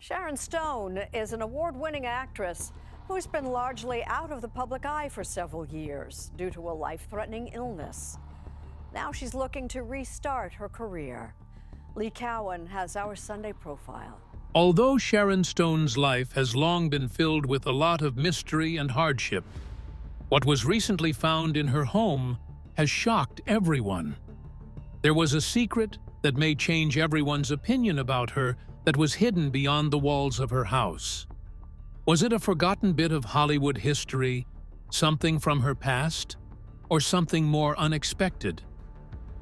Sharon Stone is an award-winning actress who's been largely out of the public eye for several years due to a life-threatening illness. Now she's looking to restart her career. Lee Cowan has our Sunday profile. Although Sharon Stone's life has long been filled with a lot of mystery and hardship, what was recently found in her home has shocked everyone. There was a secret that may change everyone's opinion about her that was hidden beyond the walls of her house. Was it a forgotten bit of Hollywood history, something from her past, or something more unexpected?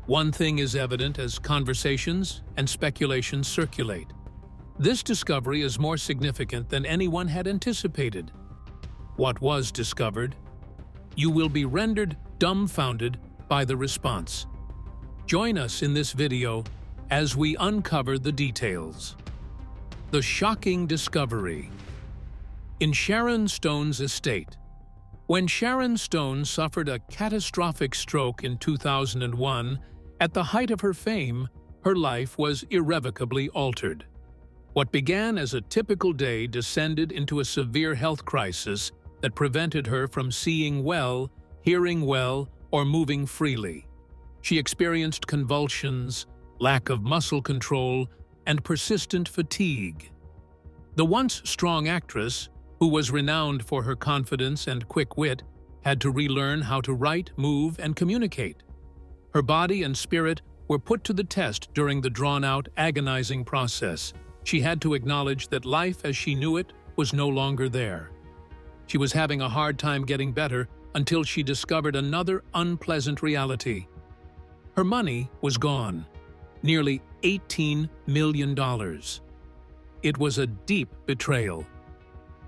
One thing is evident as conversations and speculations circulate. This discovery is more significant than anyone had anticipated. What was discovered? You will be rendered dumbfounded by the response. Join us in this video as we uncover the details. The shocking discovery. In Sharon Stone's estate. When Sharon Stone suffered a catastrophic stroke in 2001, at the height of her fame, her life was irrevocably altered. What began as a typical day descended into a severe health crisis that prevented her from seeing well, hearing well, or moving freely. She experienced convulsions, lack of muscle control, and persistent fatigue. The once strong actress, who was renowned for her confidence and quick wit, had to relearn how to write, move, and communicate. Her body and spirit were put to the test during the drawn-out, agonizing process. She had to acknowledge that life as she knew it was no longer there. She was having a hard time getting better until she discovered another unpleasant reality. Her money was gone, nearly $18 million. It was a deep betrayal.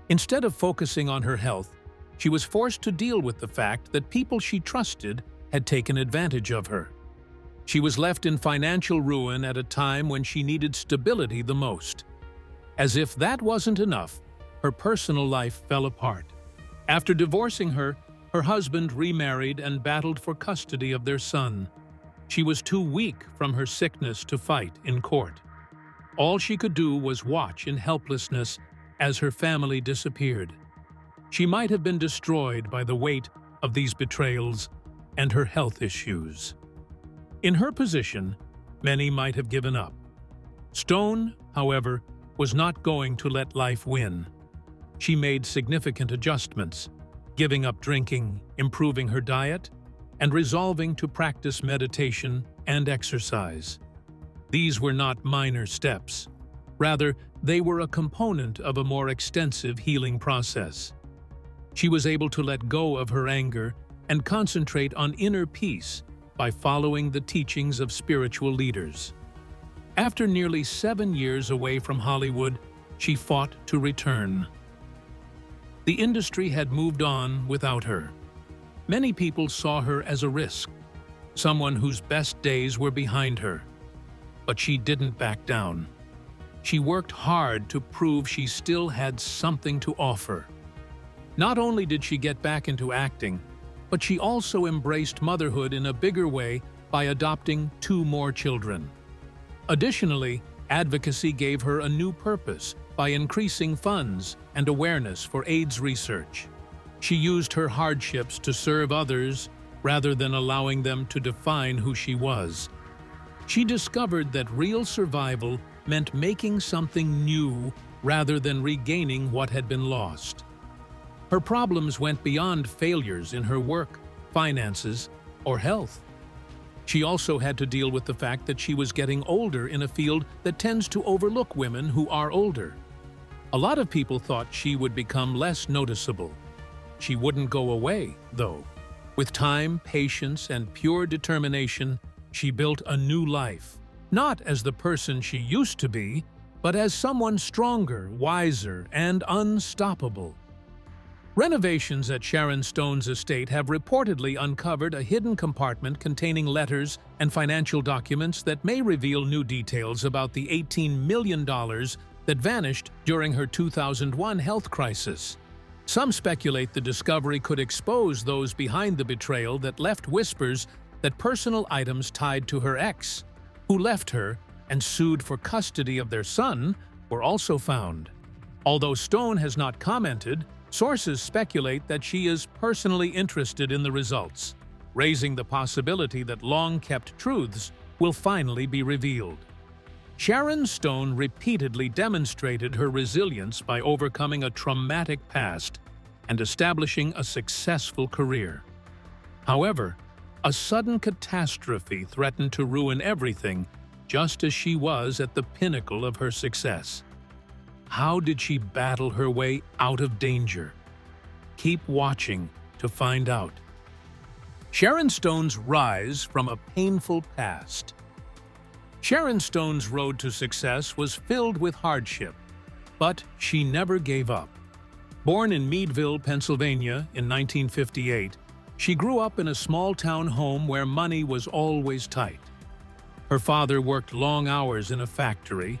Instead of focusing on her health, she was forced to deal with the fact that people she trusted had taken advantage of her. She was left in financial ruin at a time when she needed stability the most. As if that wasn't enough, her personal life fell apart. After divorcing her, her husband remarried and battled for custody of their son. She was too weak from her sickness to fight in court. All she could do was watch in helplessness as her family disappeared. She might have been destroyed by the weight of these betrayals and her health issues. In her position, many might have given up. Stone, however, was not going to let life win. She made significant adjustments, giving up drinking, improving her diet, and resolving to practice meditation and exercise. These were not minor steps. Rather, they were a component of a more extensive healing process. She was able to let go of her anger and concentrate on inner peace by following the teachings of spiritual leaders. After nearly 7 years away from Hollywood, she fought to return. The industry had moved on without her. Many people saw her as a risk, someone whose best days were behind her. But she didn't back down. She worked hard to prove she still had something to offer. Not only did she get back into acting, but she also embraced motherhood in a bigger way by adopting 2 more children. Additionally, advocacy gave her a new purpose by increasing funds and awareness for AIDS research. She used her hardships to serve others rather than allowing them to define who she was. She discovered that real survival meant making something new rather than regaining what had been lost. Her problems went beyond failures in her work, finances, or health. She also had to deal with the fact that she was getting older in a field that tends to overlook women who are older. A lot of people thought she would become less noticeable. She wouldn't go away, though. With time, patience, and pure determination, she built a new life. Not as the person she used to be, but as someone stronger, wiser, and unstoppable. Renovations at Sharon Stone's estate have reportedly uncovered a hidden compartment containing letters and financial documents that may reveal new details about the $18 million that vanished during her 2001 health crisis. Some speculate the discovery could expose those behind the betrayal that left whispers that personal items tied to her ex, who left her and sued for custody of their son, were also found. Although Stone has not commented, sources speculate that she is personally interested in the results, raising the possibility that long-kept truths will finally be revealed. Sharon Stone repeatedly demonstrated her resilience by overcoming a traumatic past and establishing a successful career. However, a sudden catastrophe threatened to ruin everything, just as she was at the pinnacle of her success. How did she battle her way out of danger? Keep watching to find out. Sharon Stone's rise from a painful past. Sharon Stone's road to success was filled with hardship, but she never gave up. Born in Meadville, Pennsylvania in 1958, she grew up in a small-town home where money was always tight. Her father worked long hours in a factory,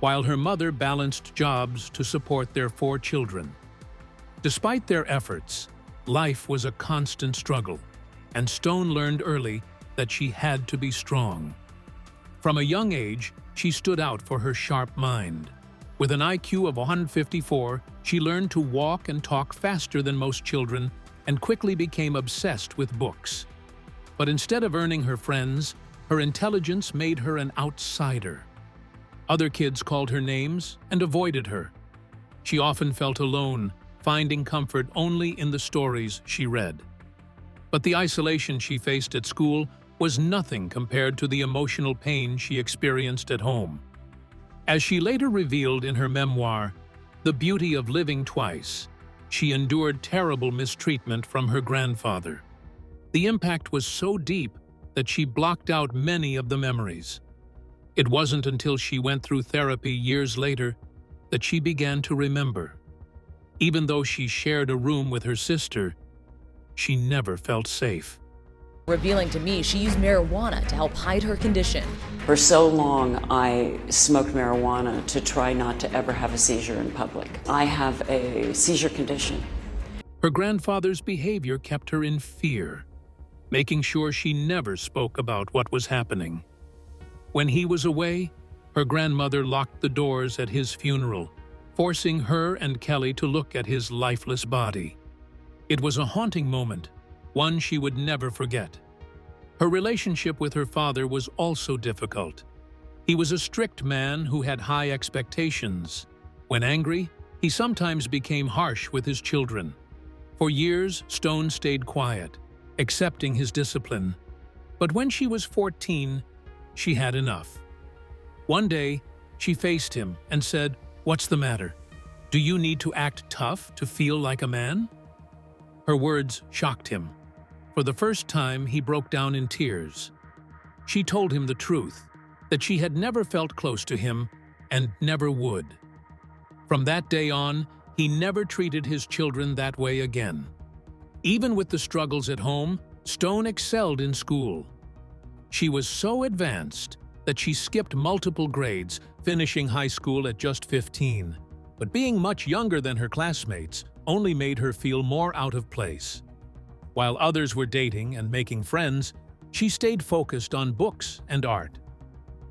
while her mother balanced jobs to support their 4 children. Despite their efforts, life was a constant struggle, and Stone learned early that she had to be strong. From a young age, she stood out for her sharp mind. With an IQ of 154, she learned to walk and talk faster than most children and quickly became obsessed with books. But instead of earning her friends, her intelligence made her an outsider. Other kids called her names and avoided her. She often felt alone, finding comfort only in the stories she read. But the isolation she faced at school was nothing compared to the emotional pain she experienced at home. As she later revealed in her memoir, The Beauty of Living Twice, she endured terrible mistreatment from her grandfather. The impact was so deep that she blocked out many of the memories. It wasn't until she went through therapy years later that she began to remember. Even though she shared a room with her sister, she never felt safe. Revealing to me she used marijuana to help hide her condition. For so long, I smoked marijuana to try not to ever have a seizure in public. I have a seizure condition. Her grandfather's behavior kept her in fear, making sure she never spoke about what was happening. When he was away, her grandmother locked the doors at his funeral, forcing her and Kelly to look at his lifeless body. It was a haunting moment, one she would never forget. Her relationship with her father was also difficult. He was a strict man who had high expectations. When angry, he sometimes became harsh with his children. For years, Stone stayed quiet, accepting his discipline. But when she was 14, she had enough. One day, she faced him and said, "What's the matter? Do you need to act tough to feel like a man?" Her words shocked him. For the first time, he broke down in tears. She told him the truth, that she had never felt close to him and never would. From that day on, he never treated his children that way again. Even with the struggles at home, Stone excelled in school. She was so advanced that she skipped multiple grades, finishing high school at just 15. But being much younger than her classmates only made her feel more out of place. While others were dating and making friends, she stayed focused on books and art.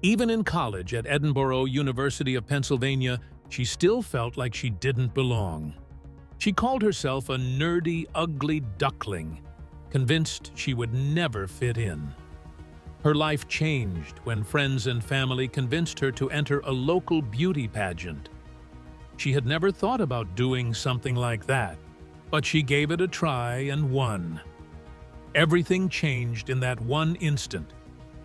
Even in college at Edinburgh University of Pennsylvania, she still felt like she didn't belong. She called herself a nerdy, ugly duckling, convinced she would never fit in. Her life changed when friends and family convinced her to enter a local beauty pageant. She had never thought about doing something like that, but she gave it a try and won. Everything changed in that one instant.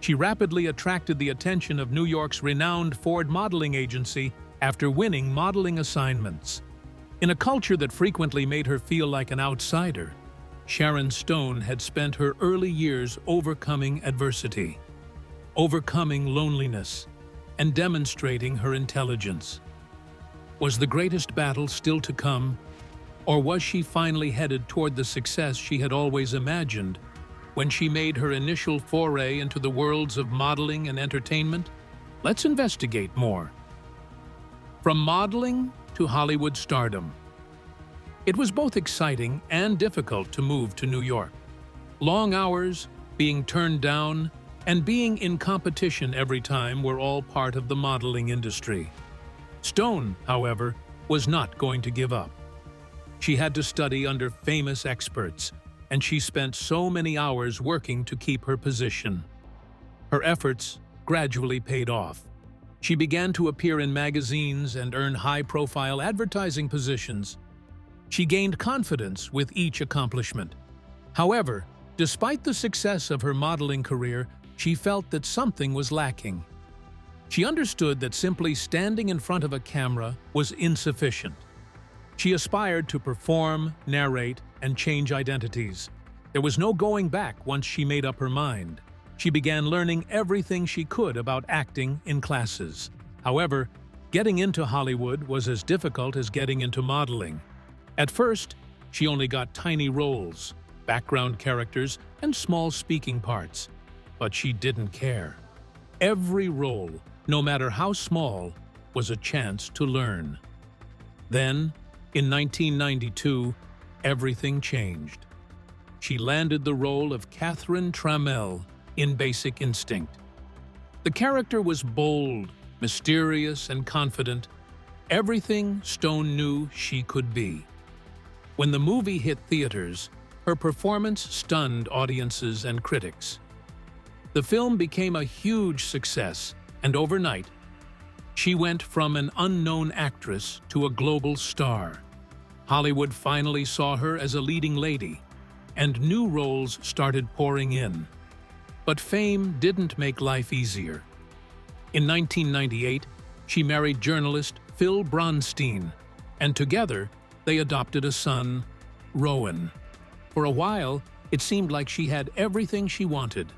She rapidly attracted the attention of New York's renowned Ford modeling agency after winning modeling assignments. In a culture that frequently made her feel like an outsider, Sharon Stone had spent her early years overcoming adversity, overcoming loneliness, and demonstrating her intelligence. Was the greatest battle still to come, or was she finally headed toward the success she had always imagined when she made her initial foray into the worlds of modeling and entertainment? Let's investigate more. From modeling to Hollywood stardom. It was both exciting and difficult to move to New York. Long hours, being turned down, and being in competition every time were all part of the modeling industry. Stone, however, was not going to give up. She had to study under famous experts, and she spent so many hours working to keep her position. Her efforts gradually paid off. She began to appear in magazines and earn high-profile advertising positions. She gained confidence with each accomplishment. However, despite the success of her modeling career, she felt that something was lacking. She understood that simply standing in front of a camera was insufficient. She aspired to perform, narrate, and change identities. There was no going back once she made up her mind. She began learning everything she could about acting in classes. However, getting into Hollywood was as difficult as getting into modeling. At first, she only got tiny roles, background characters, and small speaking parts. But she didn't care. Every role, no matter how small, was a chance to learn. Then, in 1992, everything changed. She landed the role of Catherine Trammell in Basic Instinct. The character was bold, mysterious, and confident, everything Stone knew she could be. When the movie hit theaters, her performance stunned audiences and critics. The film became a huge success, and overnight, she went from an unknown actress to a global star. Hollywood finally saw her as a leading lady, and new roles started pouring in. But fame didn't make life easier. In 1998, she married journalist Phil Bronstein, and together they adopted a son, Rowan. For a while, it seemed like she had everything she wanted.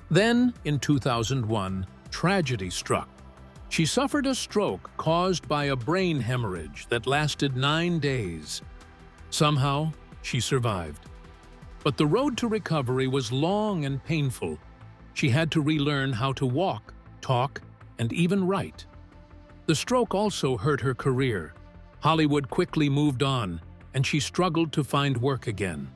Then, in 2001, tragedy struck. She suffered a stroke caused by a brain hemorrhage that lasted 9 days. Somehow, she survived. But the road to recovery was long and painful. She had to relearn how to walk, talk, and even write. The stroke also hurt her career. Hollywood quickly moved on, and she struggled to find work again.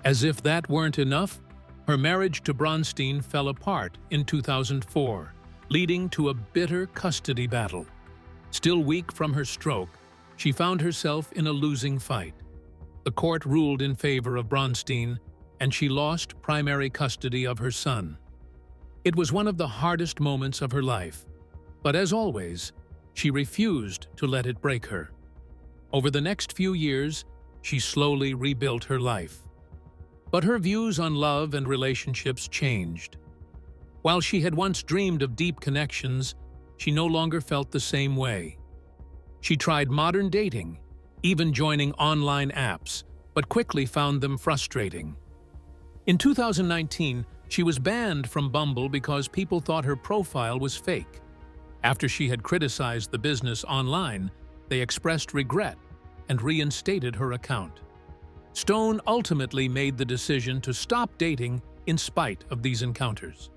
As if that weren't enough, her marriage to Bronstein fell apart in 2004, leading to a bitter custody battle. Still weak from her stroke, she found herself in a losing fight. The court ruled in favor of Bronstein, and she lost primary custody of her son. It was one of the hardest moments of her life, but as always, she refused to let it break her. Over the next few years, she slowly rebuilt her life. But her views on love and relationships changed. While she had once dreamed of deep connections, she no longer felt the same way. She tried modern dating, even joining online apps, but quickly found them frustrating. In 2019, she was banned from Bumble because people thought her profile was fake. After she had criticized the business online, they expressed regret and reinstated her account. Stone ultimately made the decision to stop dating in spite of these encounters.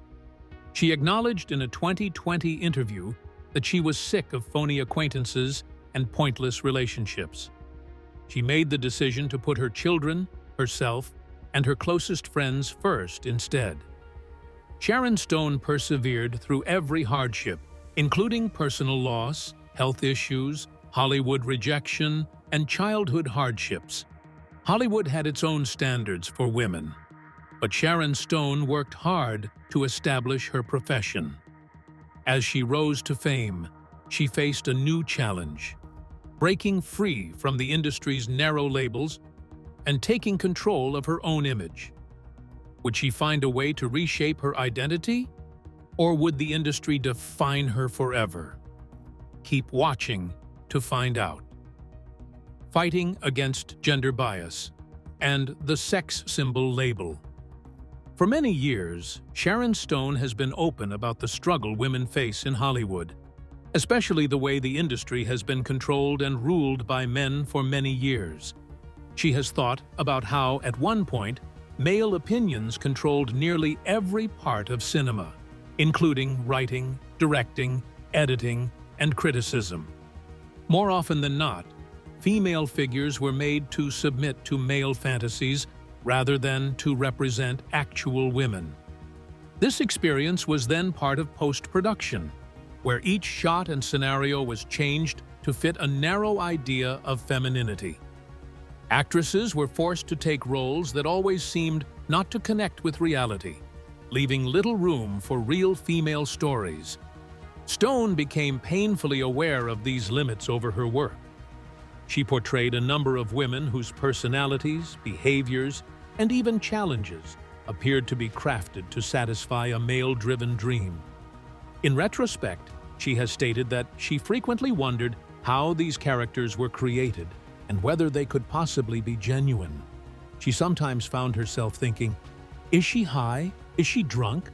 She acknowledged in a 2020 interview that she was sick of phony acquaintances and pointless relationships. She made the decision to put her children, herself, and her closest friends first instead. Sharon Stone persevered through every hardship, including personal loss, health issues, Hollywood rejection, and childhood hardships. Hollywood had its own standards for women, but Sharon Stone worked hard to establish her profession. As she rose to fame, she faced a new challenge: breaking free from the industry's narrow labels and taking control of her own image. Would she find a way to reshape her identity, or would the industry define her forever? Keep watching to find out. Fighting against gender bias and the sex symbol label. For many years, Sharon Stone has been open about the struggle women face in Hollywood, especially the way the industry has been controlled and ruled by men for many years. She has thought about how, at one point, male opinions controlled nearly every part of cinema, including writing, directing, editing, and criticism. More often than not, female figures were made to submit to male fantasies rather than to represent actual women. This experience was then part of post-production. where each shot and scenario was changed to fit a narrow idea of femininity. Actresses were forced to take roles that always seemed not to connect with reality, leaving little room for real female stories. Stone became painfully aware of these limits over her work. She portrayed a number of women whose personalities, behaviors, and even challenges appeared to be crafted to satisfy a male-driven dream. In retrospect, she has stated that she frequently wondered how these characters were created and whether they could possibly be genuine. She sometimes found herself thinking, is she high? Is she drunk?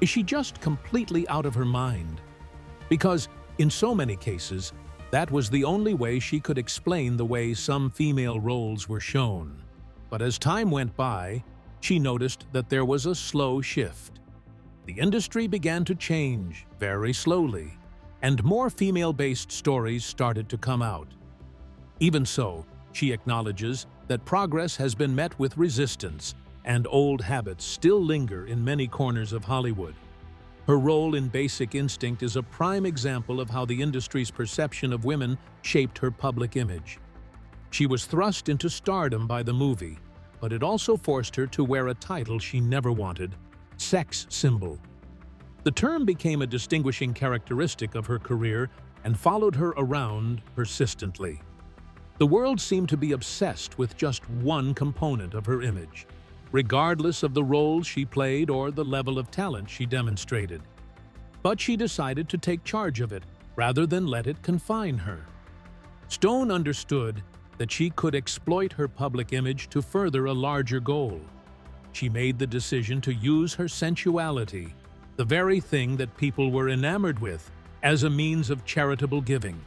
Is she just completely out of her mind? Because, in so many cases, that was the only way she could explain the way some female roles were shown. But as time went by, she noticed that there was a slow shift. The industry began to change very slowly, and more female-based stories started to come out. Even so, she acknowledges that progress has been met with resistance, and old habits still linger in many corners of Hollywood. Her role in Basic Instinct is a prime example of how the industry's perception of women shaped her public image. She was thrust into stardom by the movie, but it also forced her to wear a title she never wanted, sex symbol. The term became a distinguishing characteristic of her career and followed her around persistently. The world seemed to be obsessed with just one component of her image, regardless of the role she played or the level of talent she demonstrated. But she decided to take charge of it rather than let it confine her. Stone understood that she could exploit her public image to further a larger goal. She made the decision to use her sensuality, the very thing that people were enamored with, as a means of charitable giving.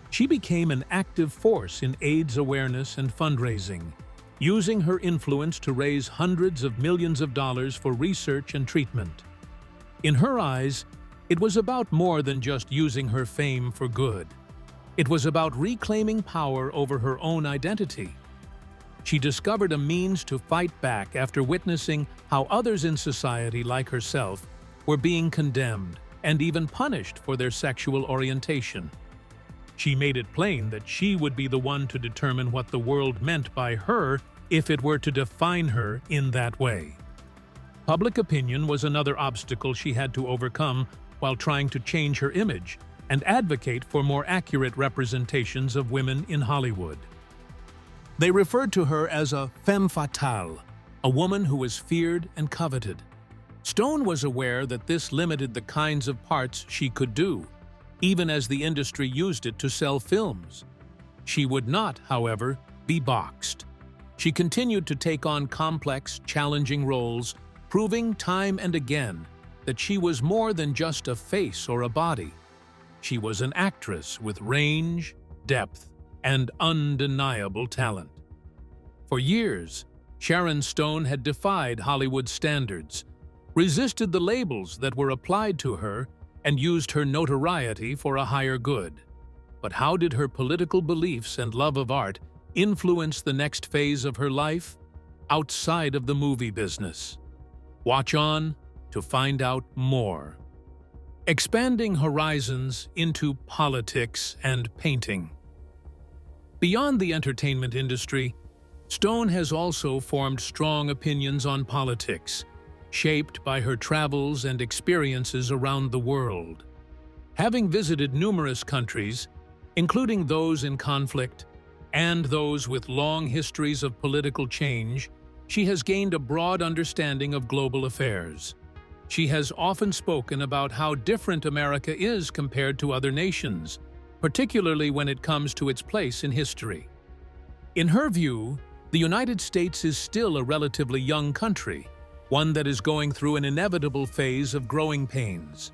She became an active force in AIDS awareness and fundraising, using her influence to raise hundreds of millions of dollars for research and treatment. In her eyes, it was about more than just using her fame for good. It was about reclaiming power over her own identity. She discovered a means to fight back after witnessing how others in society, like herself, were being condemned and even punished for their sexual orientation. She made it plain that she would be the one to determine what the world meant by her if it were to define her in that way. Public opinion was another obstacle she had to overcome while trying to change her image and advocate for more accurate representations of women in Hollywood. They referred to her as a femme fatale, a woman who was feared and coveted. Stone was aware that this limited the kinds of parts she could do, even as the industry used it to sell films. She would not, however, be boxed. She continued to take on complex, challenging roles, proving time and again that she was more than just a face or a body. She was an actress with range, depth, and undeniable talent. For years, Sharon Stone had defied Hollywood standards, resisted the labels that were applied to her, and used her notoriety for a higher good. But how did her political beliefs and love of art influence the next phase of her life outside of the movie business? Watch on to find out more. Expanding horizons into politics and painting. Beyond the entertainment industry, Stone has also formed strong opinions on politics, shaped by her travels and experiences around the world. Having visited numerous countries, including those in conflict and those with long histories of political change, she has gained a broad understanding of global affairs. She has often spoken about how different America is compared to other nations, particularly when it comes to its place in history. In her view, the United States is still a relatively young country, one that is going through an inevitable phase of growing pains.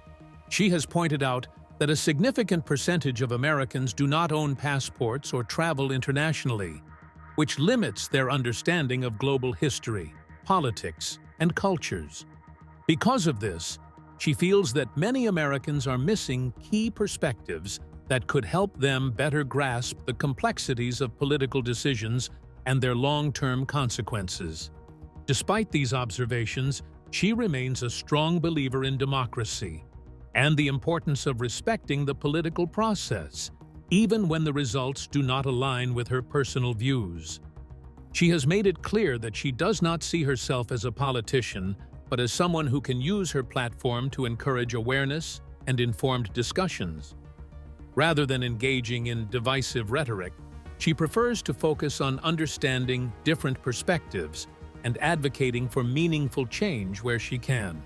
She has pointed out that a significant percentage of Americans do not own passports or travel internationally, which limits their understanding of global history, politics, and cultures. Because of this, she feels that many Americans are missing key perspectives that could help them better grasp the complexities of political decisions and their long-term consequences. Despite these observations, she remains a strong believer in democracy, and the importance of respecting the political process, even when the results do not align with her personal views. She has made it clear that she does not see herself as a politician, but as someone who can use her platform to encourage awareness and informed discussions. Rather than engaging in divisive rhetoric, she prefers to focus on understanding different perspectives and advocating for meaningful change where she can.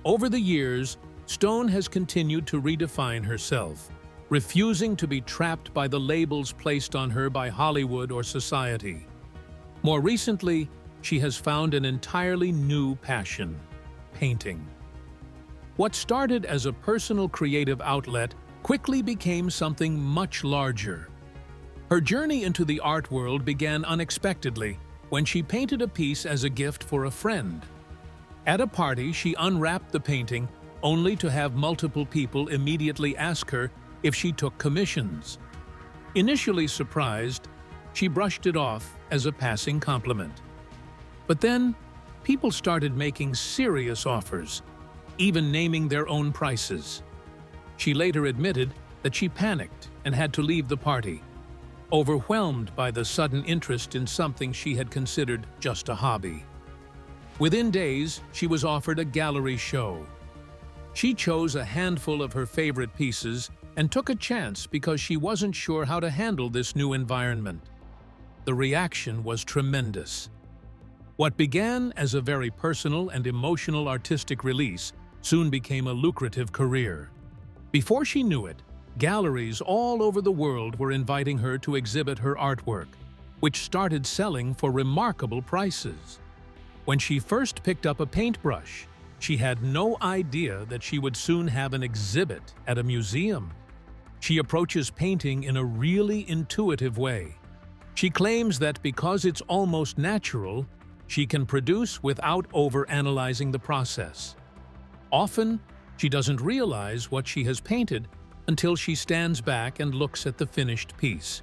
Over the years, Stone has continued to redefine herself, refusing to be trapped by the labels placed on her by Hollywood or society. More recently, she has found an entirely new passion: painting. What started as a personal creative outlet quickly became something much larger. Her journey into the art world began unexpectedly when she painted a piece as a gift for a friend. At a party, she unwrapped the painting only to have multiple people immediately ask her if she took commissions. Initially surprised, she brushed it off as a passing compliment. But then, people started making serious offers, even naming their own prices. She later admitted that she panicked and had to leave the party, overwhelmed by the sudden interest in something she had considered just a hobby. Within days, she was offered a gallery show. She chose a handful of her favorite pieces and took a chance because she wasn't sure how to handle this new environment. The reaction was tremendous. What began as a very personal and emotional artistic release soon became a lucrative career. Before she knew it, galleries all over the world were inviting her to exhibit her artwork, which started selling for remarkable prices. When she first picked up a paintbrush, she had no idea that she would soon have an exhibit at a museum. She approaches painting in a really intuitive way. She claims that because it's almost natural, she can produce without over-analyzing the process. Often, she doesn't realize what she has painted until she stands back and looks at the finished piece.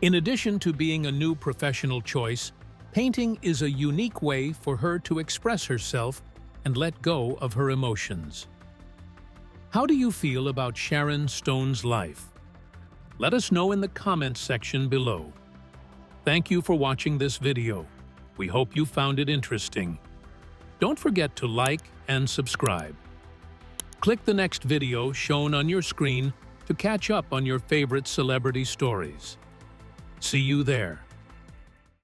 In addition to being a new professional choice, painting is a unique way for her to express herself and let go of her emotions. How do you feel about Sharon Stone's life? Let us know in the comments section below. Thank you for watching this video. We hope you found it interesting. Don't forget to like and subscribe. Click the next video shown on your screen to catch up on your favorite celebrity stories. See you there.